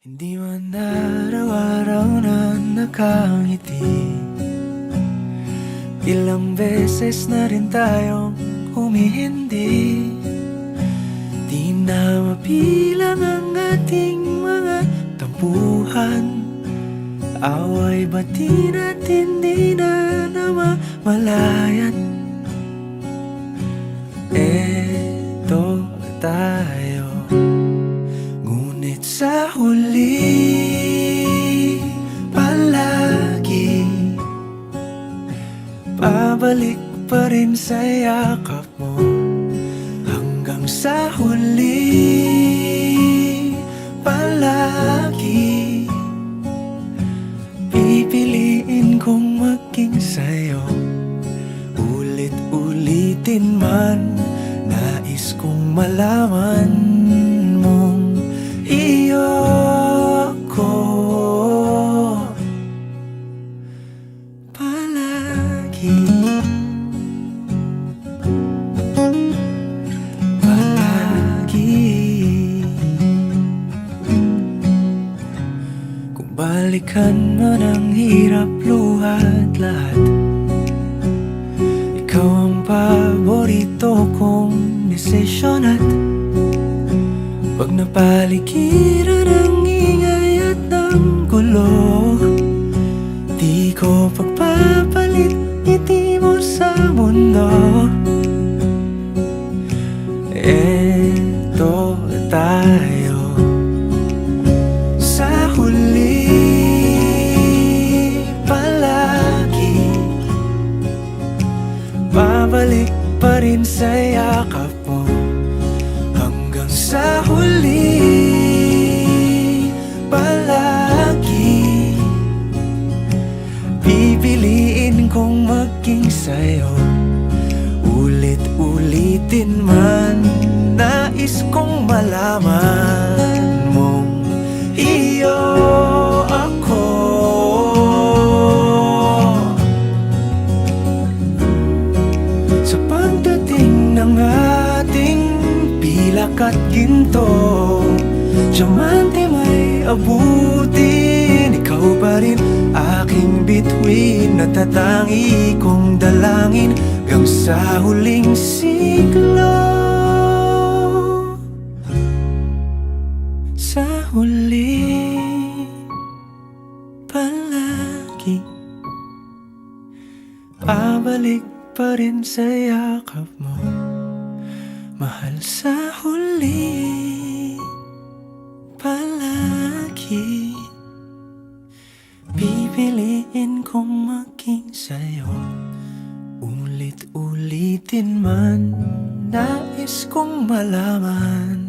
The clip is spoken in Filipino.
Hindi man araw-araw na nakangiti, ilang beses na rin tayong humihindi. Di na mapilang ang ating mga tampuhan, away bati natin di na namamalayan. Eto tayo, ngunit sa huli palagi pabalik pa rin sa yakap mo. Hanggang sa huli palagi pipiliin kong maging sa'yo. Ulit-ulitin man, nais kong malaman mong iyo ako palagi. Kung balikan man ang hirap, luhat lahat, ikaw ang paborito kong desisyon. At pag napaligiran ang ingay at ng gulo, di ko pagpapalit ngiti mo sa mundo. Eto tayo, sa huli palagi babalik pa rin sa yakap mo. Hanggang sa huli palagi pipiliin kong maging sa'yo. Ulit-ulitin man, nais kong malaman mong iyo ako. Sa pagdating ng ating pilak at ginto, diamante may abutin, ikaw pa rin aking bituin, natatangi kong dalangin hanggang sa huling siglo. Sa huli palagi pabalik pa rin sa yakap mo, mahal. Sa huli palagi pipiliin kong maging sa'yo. Ulit-ulitin man, nais kong malaman